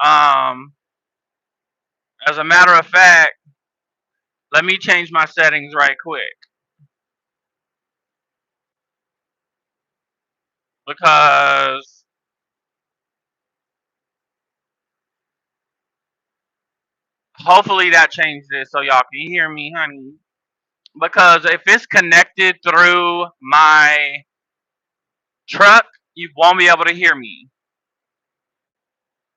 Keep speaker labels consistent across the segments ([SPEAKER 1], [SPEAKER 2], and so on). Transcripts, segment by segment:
[SPEAKER 1] Um, as a matter of fact, let me change my settings right quick because hopefully that changed it so y'all can hear me, honey. Because if it's connected through my truck, you won't be able to hear me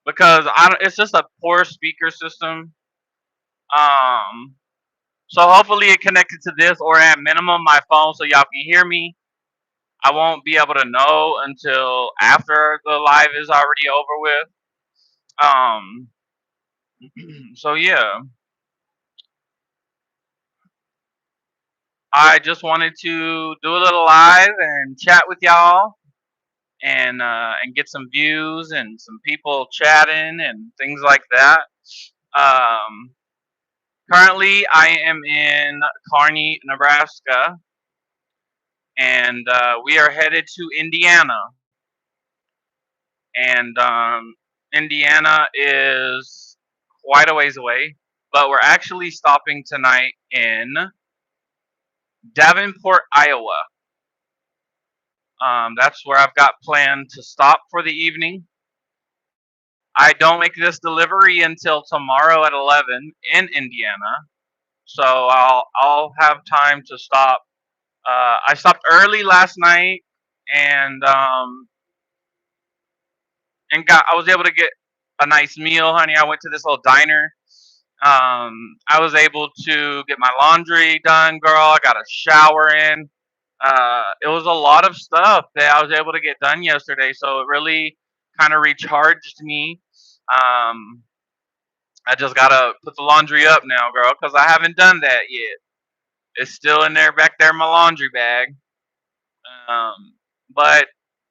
[SPEAKER 1] because it's just a poor speaker system. Um, so hopefully it connected to this or at minimum my phone so y'all can hear me. I won't be able to know until after the live is already over with. Um, so yeah, I just wanted to do a little live and chat with y'all and get some views and some people chatting and things like that. Um, currently, I am in Kearney, Nebraska, and we are headed to Indiana. And Indiana is quite a ways away, but we're actually stopping tonight in Davenport, Iowa. That's where I've got planned to stop for the evening. I don't make this delivery until tomorrow at 11 in Indiana, so I'll have time to stop. I stopped early last night and I was able to get a nice meal, honey. I went to this little diner. I was able to get my laundry done, girl. I got a shower in. It was a lot of stuff that I was able to get done yesterday, so it really kind of recharged me. Um, I just gotta put the laundry up now, girl, because I haven't done that yet. It's still in there, back there in my laundry bag. Um, but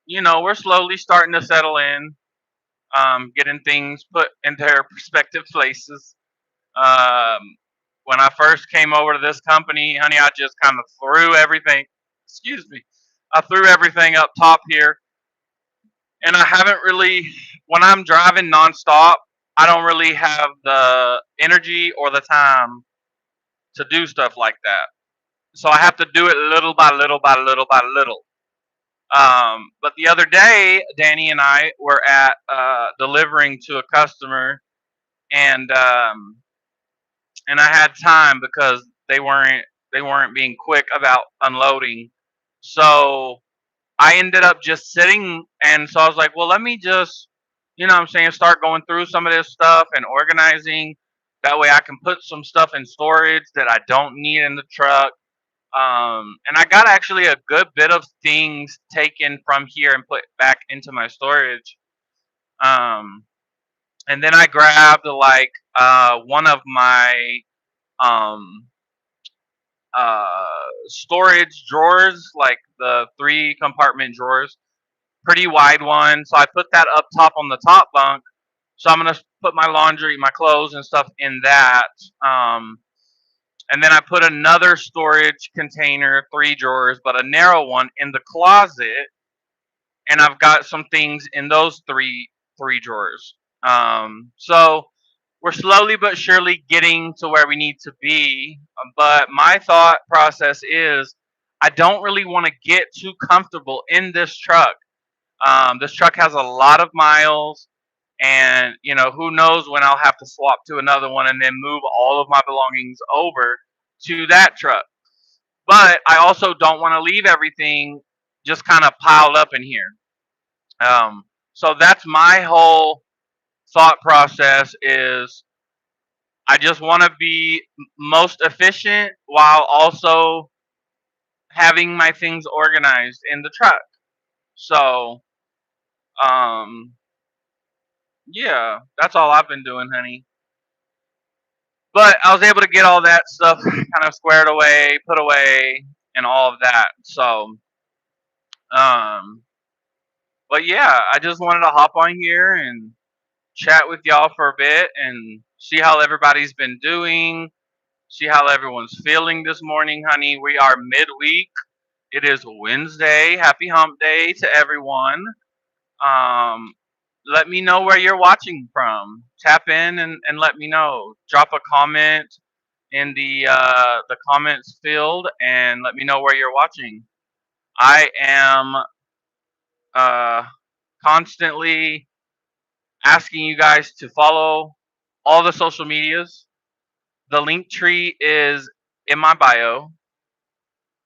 [SPEAKER 1] we're slowly starting to settle in, getting things put into their prospective places. Um, when I first came over to this company, honey, I just kind of threw everything. Excuse me. I threw everything up top here, and I haven't really. When I'm driving nonstop, I don't really have the energy or the time to do stuff like that. So I have to do it little by little by little by little. But the other day, Danny and I were at delivering to a customer, and and I had time because they weren't being quick about unloading. So I ended up just sitting, and so I was like, well, let me just, what I'm saying, start going through some of this stuff and organizing. That way, I can put some stuff in storage that I don't need in the truck. And I got actually a good bit of things taken from here and put back into my storage. Um, and then I grabbed like one of my um, storage drawers, like the 3 compartment drawers, pretty wide one. So I put that up top on the top bunk. So I'm gonna put my laundry, my clothes, and stuff in that. Um, and then I put another storage container, 3 drawers, but a narrow one in the closet, and I've got some things in those three drawers. So we're slowly but surely getting to where we need to be. But my thought process is, I don't really want to get too comfortable in this truck. This truck has a lot of miles, and who knows when I'll have to swap to another one and then move all of my belongings over to that truck. But I also don't want to leave everything just kind of piled up in here. So that's my whole thought process is I just want to be most efficient while also having my things organized in the truck. So, um, yeah, that's all I've been doing, honey. But I was able to get all that stuff kind of squared away, put away, and all of that. So, um, but yeah, I just wanted to hop on here and chat with y'all for a bit and see how everybody's been doing, see how everyone's feeling this morning, honey. We are midweek. It is Wednesday. Happy hump day to everyone. Um, let me know where you're watching from. Tap in and let me know. Drop a comment in the comments field and let me know where you're watching. I am uh, constantly asking you guys to follow all the social medias. The link tree is in my bio,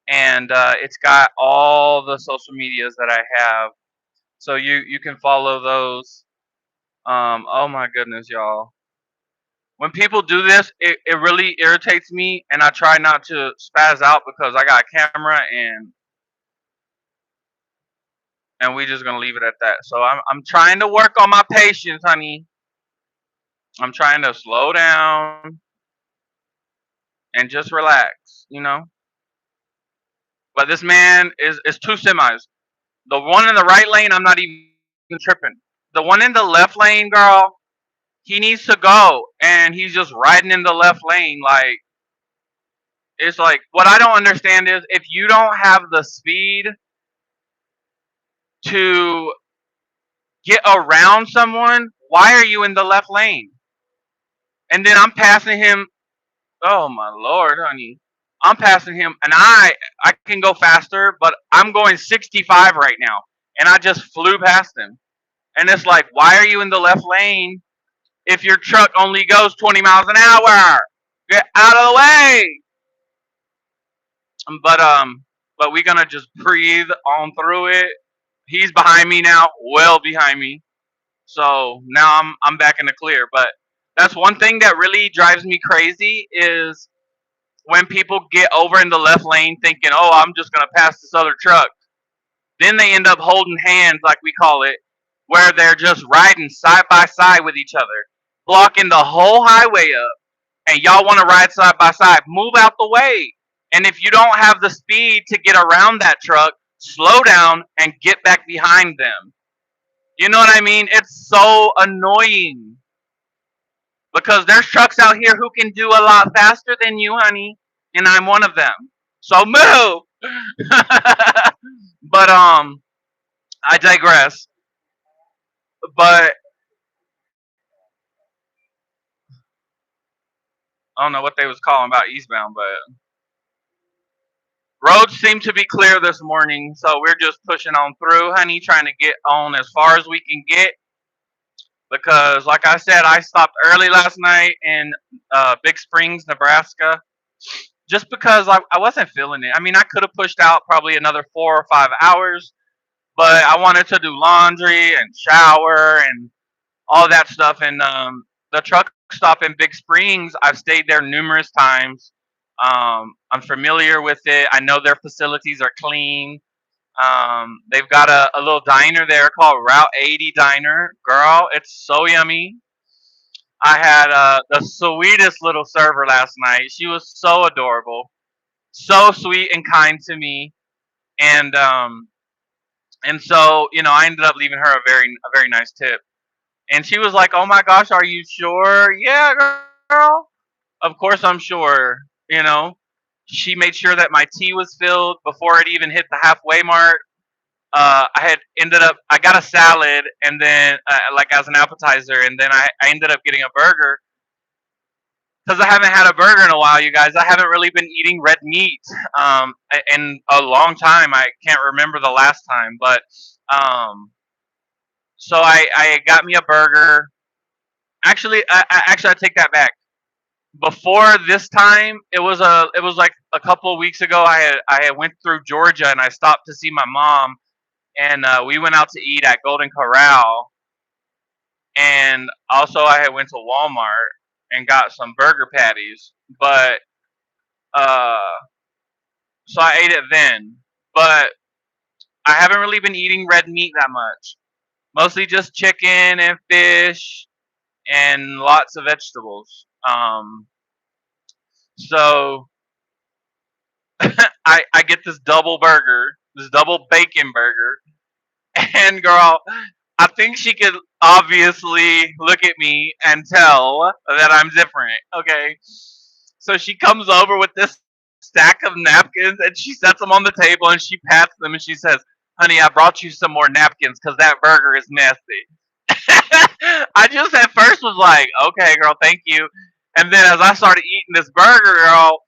[SPEAKER 1] and it's got all the social medias that I have. So you can follow those. Oh my goodness, y'all. When people do this, it really irritates me, and I try not to spaz out because I got a camera and we just gonna leave it at that. So I'm trying to work on my patience, honey. I'm trying to slow down and just relax, you know. But this man is two semis. The one in the right lane, I'm not even tripping. The one in the left lane, girl, he needs to go, and he's just riding in the left lane. Like it's like what I don't understand is if you don't have the speed to get around someone, why are you in the left lane? And then I'm passing him. Oh my lord, honey. I'm passing him and I can go faster, but I'm going 65 right now. And I just flew past him. And it's like, why are you in the left lane if your truck only goes 20 miles an hour? Get out of the way. But but we're gonna just breathe on through it. He's behind me now, well behind me. So now I'm back in the clear. But that's one thing that really drives me crazy is when people get over in the left lane thinking, "Oh, I'm just gonna pass this other truck." Then they end up holding hands, like we call it, where they're just riding side by side with each other, blocking the whole highway up. And y'all want to ride side by side? Move out the way. And if you don't have the speed to get around that truck, slow down and get back behind them. You know what I mean? It's so annoying because there's trucks out here who can do a lot faster than you, honey, and I'm one of them. So move. But I digress. But I don't know what they was calling about eastbound, but roads seem to be clear this morning, so we're just pushing on through, honey, trying to get on as far as we can get. Because, like I said, I stopped early last night in Big Springs, Nebraska, just because I wasn't feeling it. I mean, I could have pushed out probably another 4 or 5 hours, but I wanted to do laundry and shower and all that stuff. And the truck stop in Big Springs, I've stayed there numerous times. I'm familiar with it. I know their facilities are clean. They've got a little diner there called Route 80 Diner. Girl, it's so yummy. I had the sweetest little server last night. She was so adorable, so sweet and kind to me, and so I ended up leaving her a very nice tip. And she was like, "Oh my gosh, are you sure?" Yeah, girl. Of course I'm sure. You know, she made sure that my tea was filled before it even hit the halfway mark. I had ended up I got a salad and then like as an appetizer, and then I ended up getting a burger because I haven't had a burger in a while, you guys. I haven't really been eating red meat in a long time. I can't remember the last time, but um, so I got me a burger. Actually, I take that back. Before this time, it was like a couple of weeks ago. I had went through Georgia and I stopped to see my mom, and we went out to eat at Golden Corral, and also I had went to Walmart and got some burger patties. But uh, so I ate it then. But I haven't really been eating red meat that much. Mostly just chicken and fish and lots of vegetables. So I get this double burger, this double bacon burger, and girl, I think she could obviously look at me and tell that I'm different. Okay, so she comes over with this stack of napkins and she sets them on the table and she pats them and she says, "Honey, I brought you some more napkins because that burger is messy." I just at first was like, okay, girl, thank you. And then as I started eating this burger, girl,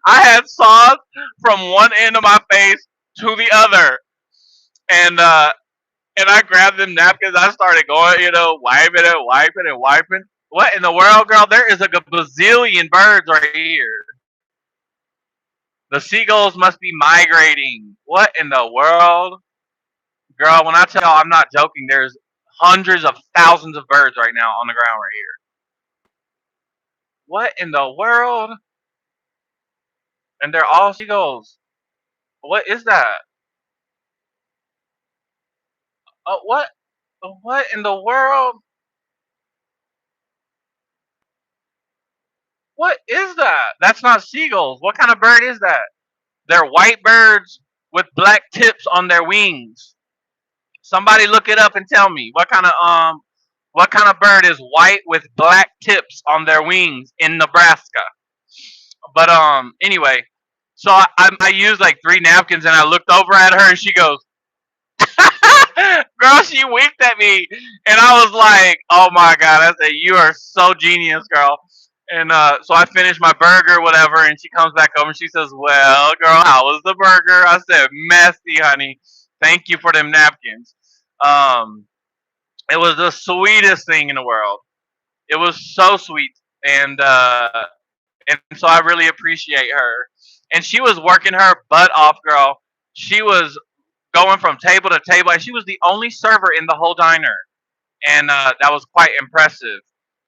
[SPEAKER 1] I had sauce from one end of my face to the other. And and I grabbed them napkins. I started going, wiping it, wiping and wiping. What in the world, girl? There is a bazillion birds right here. The seagulls must be migrating. What in the world? Girl, when I tell y'all I'm not joking, there's hundreds of thousands of birds right now on the ground right here. What in the world? And they're all seagulls. What is that? What? What in the world? What is that? That's not seagulls. What kind of bird is that? They're white birds with black tips on their wings. Somebody look it up and tell me what kind of bird is white with black tips on their wings in Nebraska? But anyway, so I used like three napkins and I looked over at her and she goes, girl, she winked at me and I was like, oh my god, I said you are so genius, girl. And so I finished my burger, whatever, and she comes back over and she says, well, girl, how was the burger? I said, messy, honey. Thank you for them napkins. Um, it was the sweetest thing in the world. It was so sweet, and so I really appreciate her. And she was working her butt off, girl. She was going from table to table, and she was the only server in the whole diner, and that was quite impressive.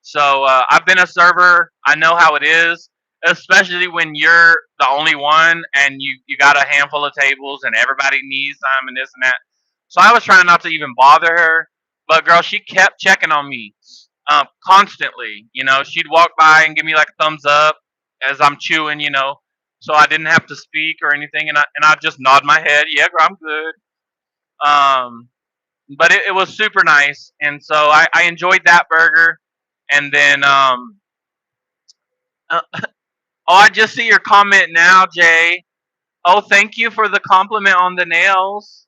[SPEAKER 1] So I've been a server. I know how it is, especially when you're the only one and you got a handful of tables and everybody needs time and this and that. So I was trying not to even bother her, but girl, she kept checking on me constantly. She'd walk by and give me like a thumbs up as I'm chewing. So I didn't have to speak or anything, and I just nod my head. Yeah, girl, I'm good. Um, but it was super nice, and so I enjoyed that burger. And then, uh, oh, I just see your comment now, Jay. Oh, thank you for the compliment on the nails.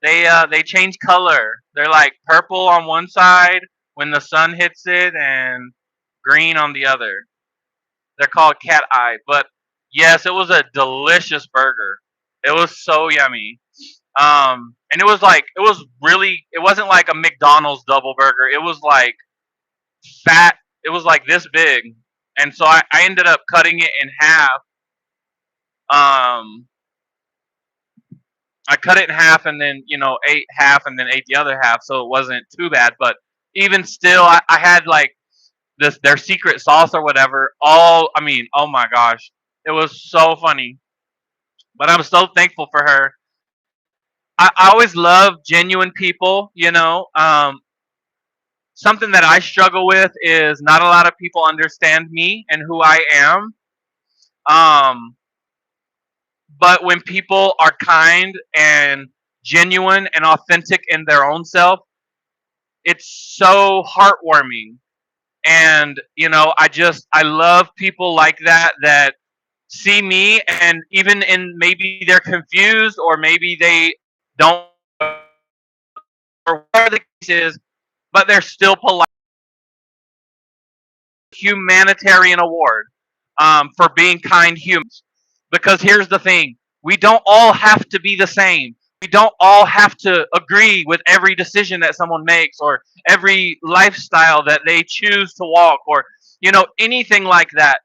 [SPEAKER 1] They change color. They're like purple on one side when the sun hits it, and green on the other. They're called cat eye. But yes, it was a delicious burger. It was so yummy. And it was really, it wasn't like a McDonald's double burger. It was like fat. It was like this big, and so I ended up cutting it in half. Um, I cut it in half, and then ate half, and then ate the other half, so it wasn't too bad. But even still, I had like this their secret sauce or whatever. I mean, oh my gosh, it was so funny. But I'm so thankful for her. I always love genuine people. Something that I struggle with is not a lot of people understand me and who I am. Um, but when people are kind and genuine and authentic in their own self, it's so heartwarming. And I love people like that see me, and even in maybe they're confused or maybe they don't, or whatever the case is, but they're still polite. Humanitarian award for being kind humans. Because here's the thing, we don't all have to be the same. We don't all have to agree with every decision that someone makes or every lifestyle that they choose to walk or, anything like that.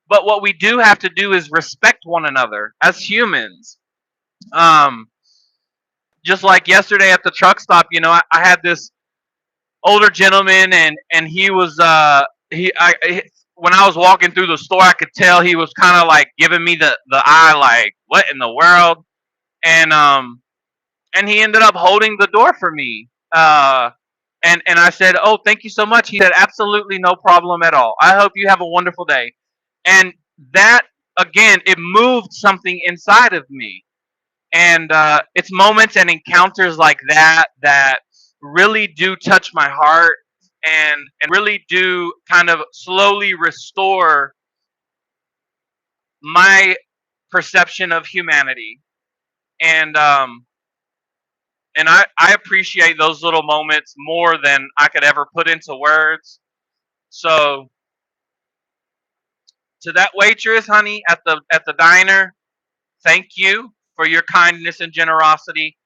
[SPEAKER 1] But what we do have to do is respect one another as humans. Um, just like yesterday at the truck stop, I had this older gentleman, and he was when I was walking through the store, I could tell he was kind of like giving me the eye, like what in the world, and and he ended up holding the door for me. And I said, oh, thank you so much. He said, absolutely no problem at all. I hope you have a wonderful day. And that again, it moved something inside of me. And it's moments and encounters like that really do touch my heart, and really do kind of slowly restore my perception of humanity. And And I appreciate those little moments more than I could ever put into words. So to that waitress, honey, at the diner, thank you for your kindness and generosity.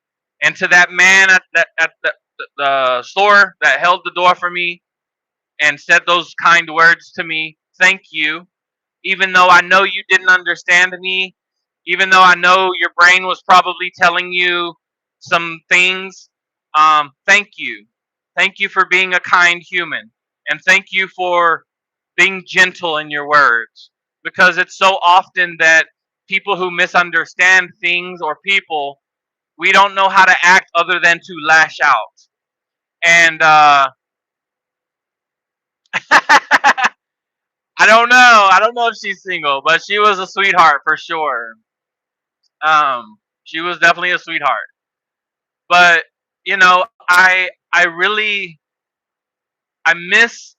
[SPEAKER 1] And to that man at the store that held the door for me and said those kind words to me, thank you. Even though I know you didn't understand me, even though I know your brain was probably telling you some things, thank you. Thank you for being a kind human. And thank you for being gentle in your words. Because it's so often that people who misunderstand things or people, we don't know how to act other than to lash out. And I don't know. I don't know if she's single, but she was a sweetheart for sure. She was definitely a sweetheart. But you know, I really I miss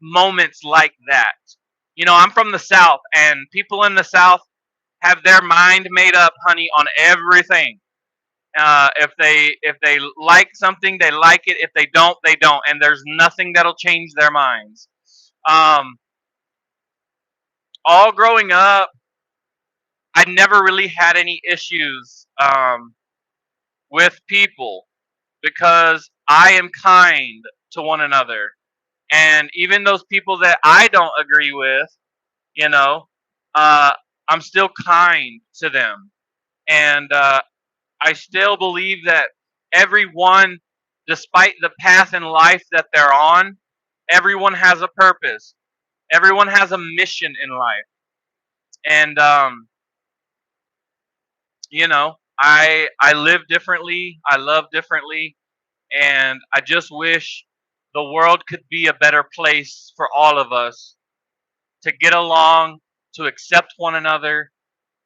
[SPEAKER 1] moments like that. You know, I'm from the South, and people in the South have their mind made up, honey, on everything. If they like something, they like it. If they don't, they don't. And there's nothing that'll change their minds. Um, all growing up, I never really had any issues with people because I am kind to one another. And even those people that I don't agree with, you know, uh, I'm still kind to them. And I still believe that everyone, despite the path in life that they're on, everyone has a purpose. Everyone has a mission in life. And, you know, I live differently. I love differently. And I just wish the world could be a better place for all of us to get along, to accept one another,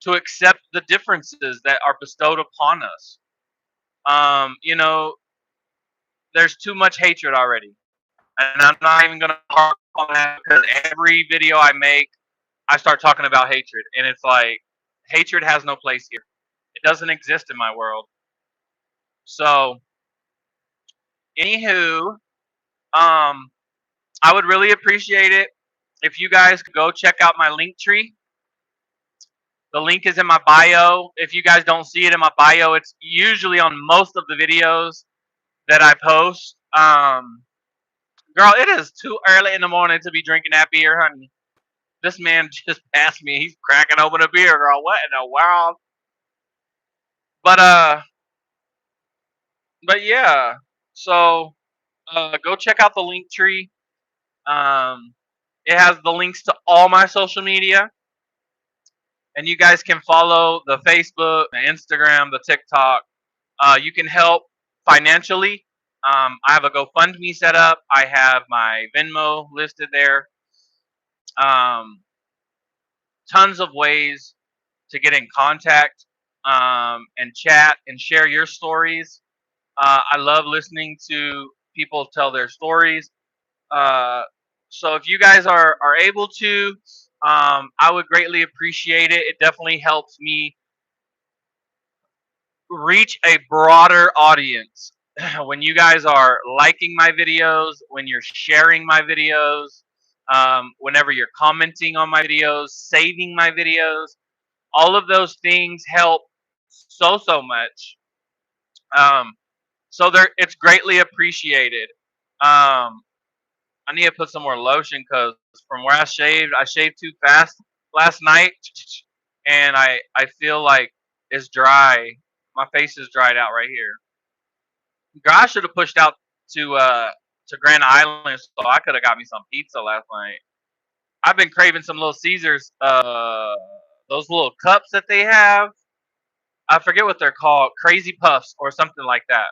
[SPEAKER 1] to accept the differences that are bestowed upon us. You know, there's too much hatred already. And I'm not even going to harp on that because every video I make, I start talking about hatred. And it's like, hatred has no place here. It doesn't exist in my world. So, anywho, um, I would really appreciate it if you guys could go check out my link tree. The link is in my bio. If you guys don't see it in my bio, it's usually on most of the videos that I post. Girl, it is too early in the morning to be drinking that beer, honey. This man just passed me. He's cracking open a beer, girl. What in the world? But yeah. So go check out the link tree. Um, it has the links to all my social media, and you guys can follow the Facebook, the Instagram, the TikTok. You can help financially. I have a GoFundMe set up. I have my Venmo listed there. Um, Tons of ways to get in contact and chat and share your stories. I love listening to people tell their stories. Uh, so if you guys are able to, I would greatly appreciate it. It definitely helps me reach a broader audience. When you guys are liking my videos, when you're sharing my videos, whenever you're commenting on my videos, saving my videos, all of those things help so much. Um, so there, it's greatly appreciated. I need to put some more lotion because from where I shaved too fast last night, and I feel like it's dry. My face is dried out right here. Girl, I should have pushed out to Grand Island so I could have got me some pizza last night. I've been craving some little Caesars, those little cups that they have. I forget what they're called, Crazy Puffs or something like that.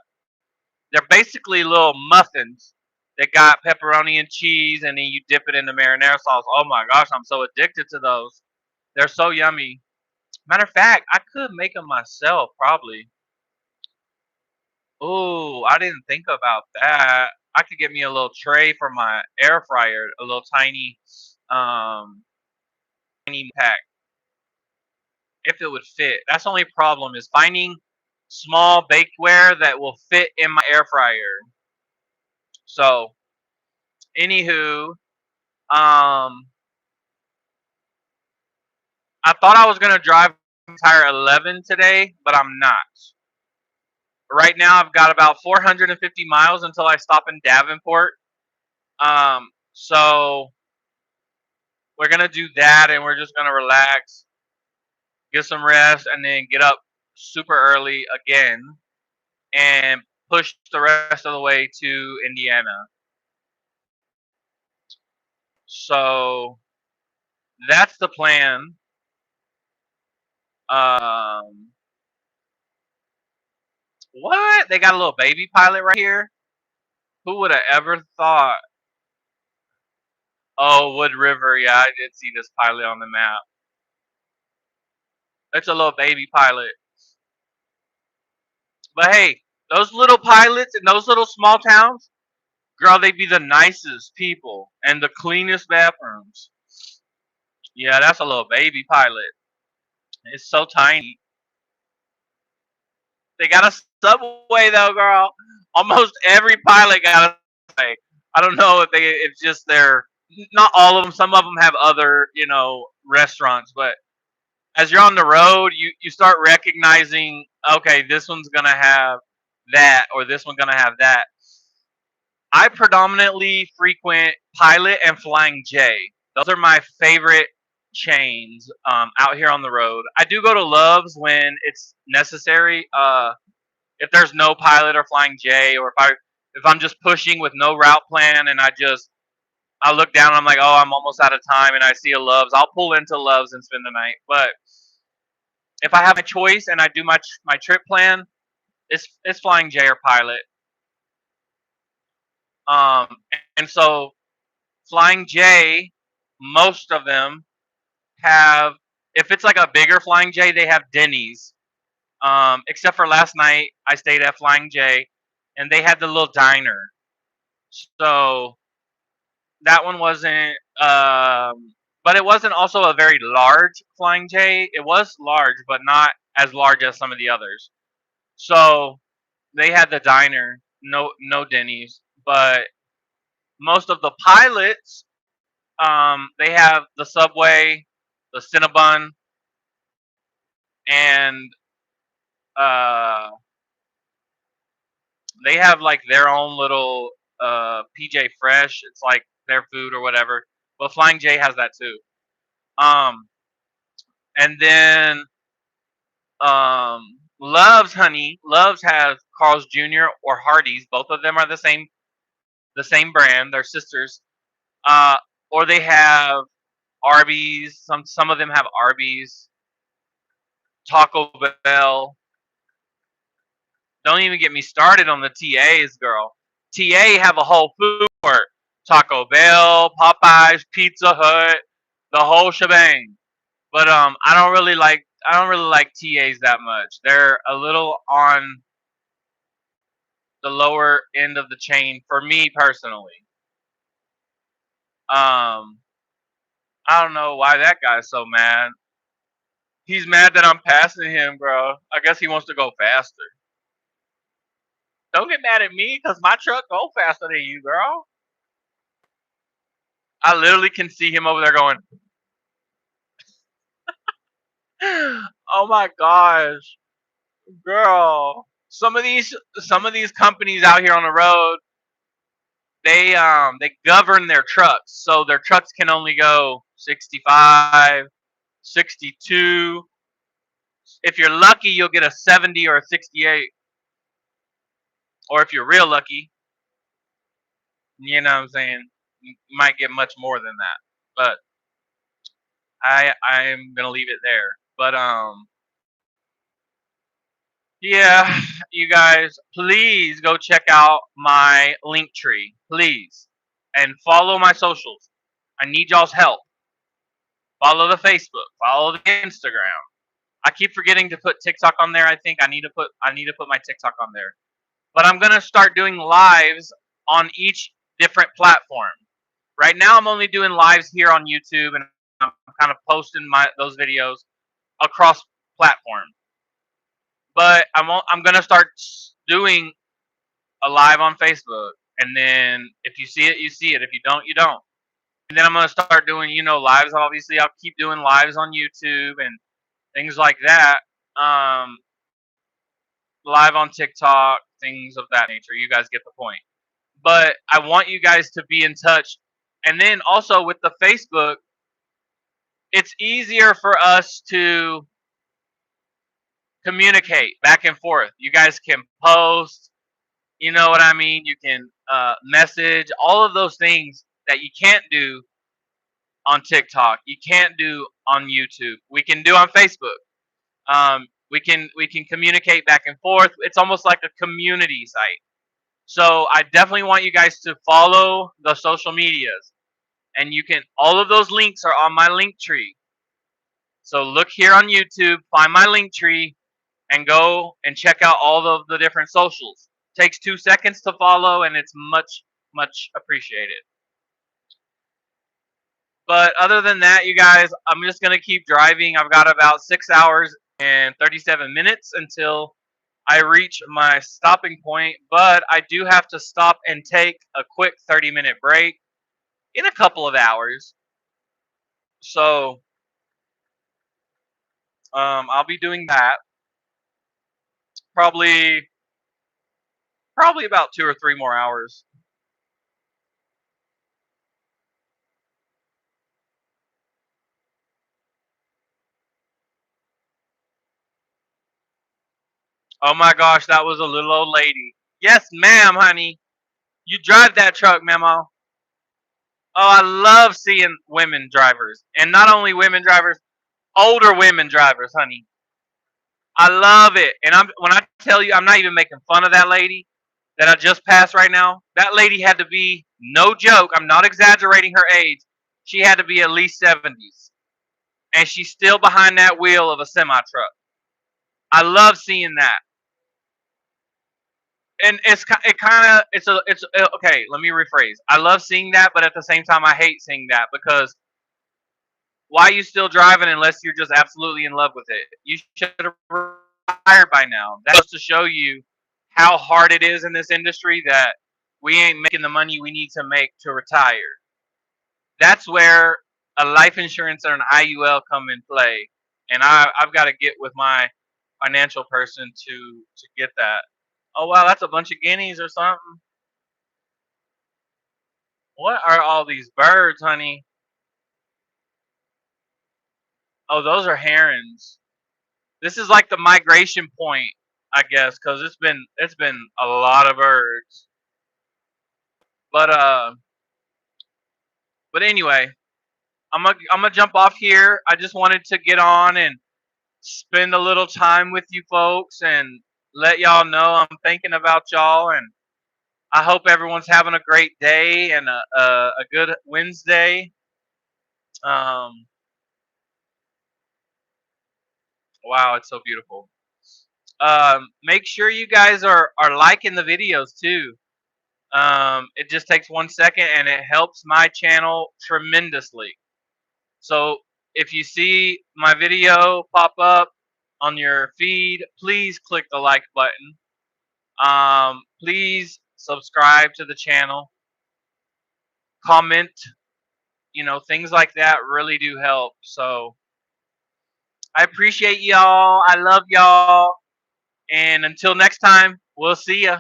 [SPEAKER 1] They're basically little muffins that got pepperoni and cheese, and then you dip it in the marinara sauce. Oh my gosh, I'm so addicted to those. They're so yummy. Matter of fact, I could make them myself probably. Ooh, I didn't think about that. I could get me a little tray for my air fryer, a little um, tiny pack, if it would fit. That's the only problem is finding small bakeware that will fit in my air fryer. So, anywho, I thought I was gonna drive entire 11 today, but I'm not. Right now, I've got about 450 miles until I stop in Davenport. So we're gonna do that, and we're just gonna relax, get some rest, and then get up super early again and push the rest of the way to Indiana. So that's the plan. Um, what? They got a little baby pilot right here? Who would have ever thought? Oh, Wood River. Yeah, I did see this pilot on the map. It's a little baby pilot. But hey, those little pilots in those little small towns, girl, they be the nicest people and the cleanest bathrooms. Yeah, that's a little baby pilot. It's so tiny. They got a subway though, girl. Almost every pilot got a subway. I don't know if it's just their, not all of them. Some of them have other, restaurants. But as you're on the road, you start recognizing, okay, this one's gonna have that, or this one's gonna have that. I predominantly frequent Pilot and Flying J. Those are my favorite chains out here on the road. I do go to Love's when it's necessary. If there's no Pilot or Flying J, or if I'm just pushing with no route plan, and I look down and I'm like, oh, I'm almost out of time, and I see a Love's, I'll pull into Love's and spend the night. But if I have a choice and I do my trip plan, it's Flying J or Pilot. Um, and so Flying J, most of them have, if it's like a bigger Flying J, they have Denny's. Except for last night, I stayed at Flying J, and they had the little diner. So that one wasn't, but it wasn't also a very large Flying J. It was large, but not as large as some of the others. So they had the diner, no Denny's, but most of the pilots, they have the Subway, the Cinnabon, and uh, they have like their own little PJ Fresh. It's like their food or whatever. But Flying J has that too. Um, and then Love's has Carl's Jr. or Hardee's. Both of them are the same brand. They're sisters. Uh, or they have Arby's. Some of them have Arby's, Taco Bell. Don't even get me started on the TAs, girl. TA have a whole food court. Taco Bell, Popeyes, Pizza Hut, the whole shebang. But I don't really like TAs that much. They're a little on the lower end of the chain for me personally. Um, I don't know why that guy's so mad. He's mad that I'm passing him, bro. I guess he wants to go faster. Don't get mad at me, cause my truck go faster than you, girl. I literally can see him over there going, "Oh my gosh, girl!" Some of these companies out here on the road, they govern their trucks, so their trucks can only go 65, 62. If you're lucky, you'll get a 70 or a 68, or if you're real lucky, you know what I'm saying, you might get much more than that. But I'm gonna leave it there. But yeah, you guys, please go check out my link tree, please, and follow my socials. I need y'all's help. Follow the Facebook, follow the Instagram. I keep forgetting to put TikTok on there. I think I need to put my TikTok on there. But I'm gonna start doing lives on each different platform. Right now, I'm only doing lives here on YouTube, and I'm kind of posting those videos across platform. But I'm gonna start doing a live on Facebook, and then if you see it, you see it. If you don't, you don't. And then I'm gonna start doing lives. Obviously, I'll keep doing lives on YouTube and things like that. Um, Live on TikTok, things of that nature. You guys get the point. But I want you guys to be in touch. And then also with the Facebook, it's easier for us to communicate back and forth. You guys can post, you know what I mean? You can message, all of those things that you can't do on TikTok, you can't do on YouTube. We can do on Facebook. We can communicate back and forth. It's almost like a community site. So I definitely want you guys to follow the social medias, and you can. All of those links are on my link tree. So look here on YouTube, find my link tree, and go and check out all of the different socials. Takes 2 seconds to follow, and it's much appreciated. But other than that, you guys, I'm just gonna keep driving. I've got about 6 hours and 37 minutes until I reach my stopping point. But I do have to stop and take a quick 30-minute break in a couple of hours. So I'll be doing that probably about 2 or 3 more hours. Oh my gosh, that was a little old lady. Yes, ma'am, honey. You drive that truck, Memo. Oh, I love seeing women drivers, and not only women drivers, older women drivers, honey. I love it. And when I tell you, I'm not even making fun of that lady that I just passed right now. That lady had to be, no joke, I'm not exaggerating her age. She had to be at least 70s, and she's still behind that wheel of a semi truck. I love seeing that. And it kind of it's okay. Let me rephrase. I love seeing that, but at the same time, I hate seeing that because why are you still driving unless you're just absolutely in love with it? You should have retired by now. That goes to show you how hard it is in this industry that we ain't making the money we need to make to retire. That's where a life insurance or an IUL come in play, and I've got to get with my financial person to get that. Oh wow, that's a bunch of guineas or something. What are all these birds, honey? Oh, those are herons. This is like the migration point, I guess, because it's been a lot of birds. But anyway, I'm gonna jump off here. I just wanted to get on and spend a little time with you folks and let y'all know I'm thinking about y'all, and I hope everyone's having a great day and a good Wednesday. Um, wow, it's so beautiful. Make sure you guys are liking the videos too. It just takes 1 second and it helps my channel tremendously. So if you see my video pop up on your feed, please click the like button. Please subscribe to the channel. Comment. Things like that really do help. So I appreciate y'all. I love y'all. And until next time, we'll see ya.